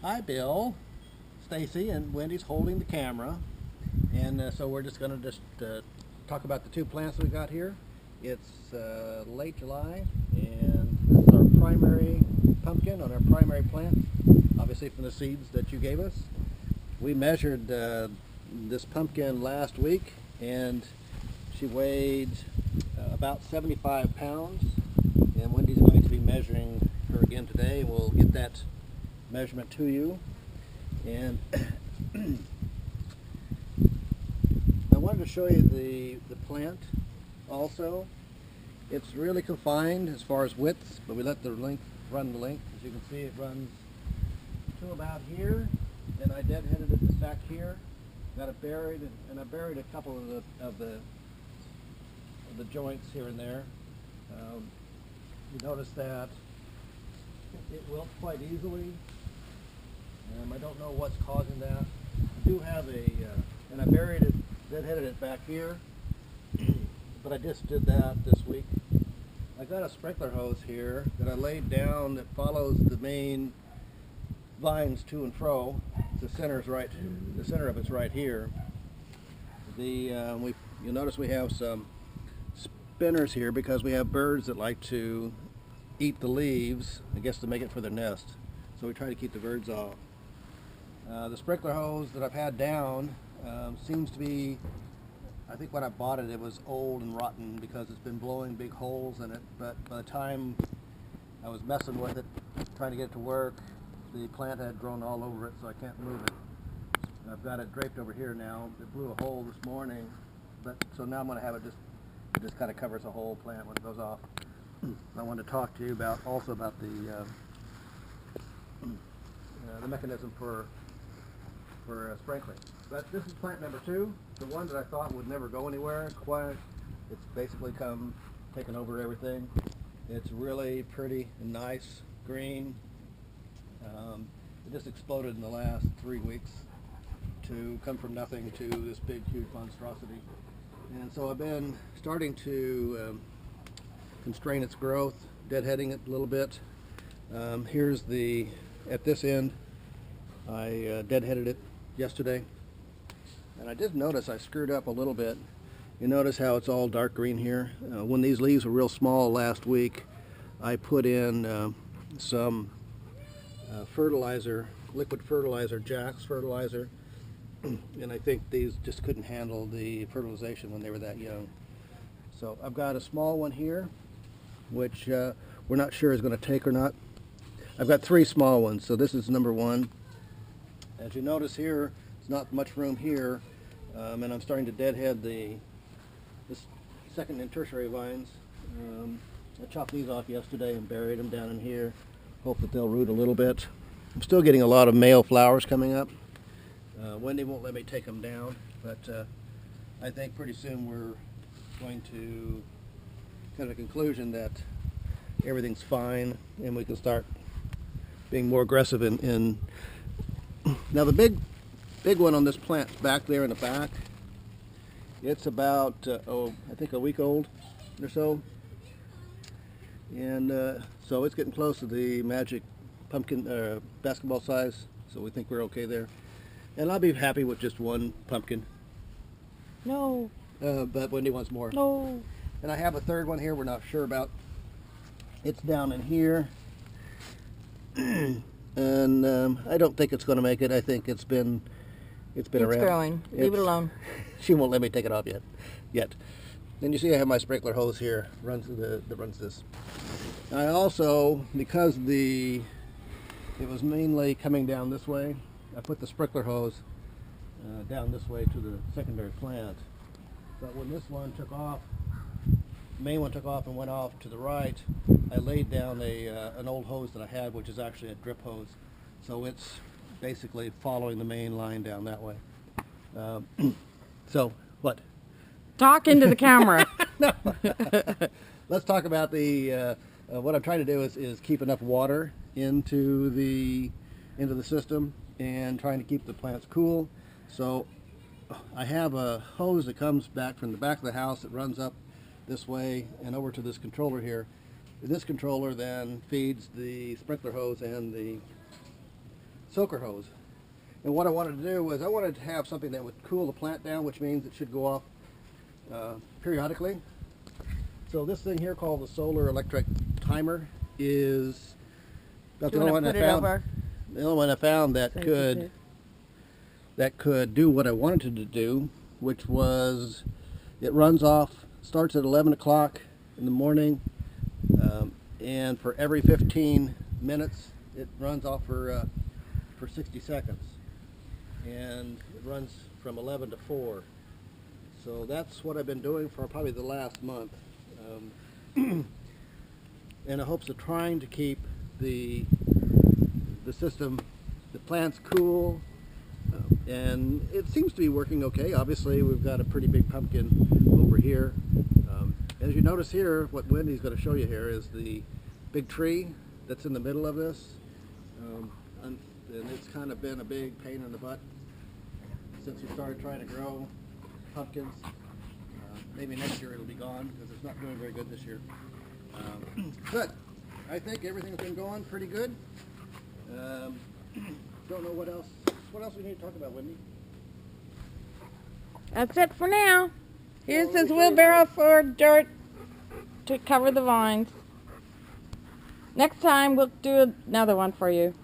Hi, Bill. Stacy and Wendy's holding the camera, and so we're just going to talk about the two plants we got here. It's late July, and this is our primary pumpkin on our primary plant, obviously from the seeds that you gave us. We measured this pumpkin last week, and she weighed about 75 pounds, and Wendy's going to be measuring her again today. We'll get that measurement to you. And I wanted to show you the plant also. It's really confined as far as width, but we let the length run the length. As you can see, it runs to about here, and I deadheaded it back here. Got it buried, and I buried a couple of the joints here and there. You notice that it wilts quite easily. I don't know what's causing that. I do have and I buried it, deadheaded it back here, but I just did that this week. I got a sprinkler hose here that I laid down that follows the main vines to and fro. The center of it's right here. You'll notice we have some spinners here because we have birds that like to eat the leaves, I guess to make it for their nest. So we try to keep the birds off. The sprinkler hose that I've had down seems to be, I think when I bought it, it was old and rotten because it's been blowing big holes in it. But by the time I was messing with it, trying to get it to work, the plant had grown all over it, so I can't move it. I've got it draped over here now. It blew a hole this morning, so now I'm going to have it just kind of covers the whole plant when it goes off. I wanted to talk to you also about the mechanism for sprinkling. But this is plant number 2, the one that I thought would never go anywhere. It's basically taken over everything. It's really pretty and nice, green. It just exploded in the last 3 weeks to come from nothing to this big, huge monstrosity. And so I've been starting to constrain its growth, deadheading it a little bit. Here's at this end, I deadheaded it yesterday, and I did notice I screwed up a little bit. You notice how it's all dark green here? When these leaves were real small last week, I put in some fertilizer, liquid fertilizer, Jack's fertilizer, and I think these just couldn't handle the fertilization when they were that young. So I've got a small one here, which we're not sure is going to take or not. I've got 3 small ones, so this is number 1. As you notice here, there's not much room here, and I'm starting to deadhead the second and tertiary vines. I chopped these off yesterday and buried them down in here. Hope that they'll root a little bit. I'm still getting a lot of male flowers coming up. Wendy won't let me take them down, but I think pretty soon we're going to come to the conclusion that everything's fine and we can start being more aggressive in now the big one on this plant back there in the back, it's about I think a week old or so, and so it's getting close to the magic pumpkin basketball size, so we think we're okay there, and I'll be happy with just 1 pumpkin. No. But Wendy wants more. No. And I have a 3rd one here we're not sure about. It's down in here. And I don't think it's going to make it. I think it's been around. It's growing. Leave it alone. She won't let me take it off yet. Then you see I have my sprinkler hose here that runs this. I also, because it was mainly coming down this way, I put the sprinkler hose down this way to the secondary plant. But when this one took off, the main one took off and went off to the right, I laid down an old hose that I had, which is actually a drip hose. So it's basically following the main line down that way. So, what? Talk into the camera. No. Let's talk about what I'm trying to do is keep enough water into the system and trying to keep the plants cool. So I have a hose that comes back from the back of the house that runs up this way and over to this controller here. This controller then feeds the sprinkler hose and the soaker hose. And what I wanted to do was I wanted to have something that would cool the plant down, which means it should go off periodically. So this thing here called the solar electric timer is about the only one I found. The only one I found that could do what I wanted it to do, which was it runs off, starts at 11 o'clock in the morning, and for every 15 minutes it runs off for 60 seconds, and it runs from 11 to 4. So that's what I've been doing for probably the last month, in the hopes of trying to keep the system, the plants cool, and it seems to be working okay. Obviously we've got a pretty big pumpkin over here. As you notice here, what Wendy's going to show you here is the big tree that's in the middle of this, and it's kind of been a big pain in the butt since we started trying to grow pumpkins. Maybe next year it'll be gone because it's not doing very good this year. But I think everything's been going pretty good. Don't know what else. What else we need to talk about, Wendy? That's it for now. Here's his wheelbarrow for dirt to cover the vines. Next time we'll do another one for you.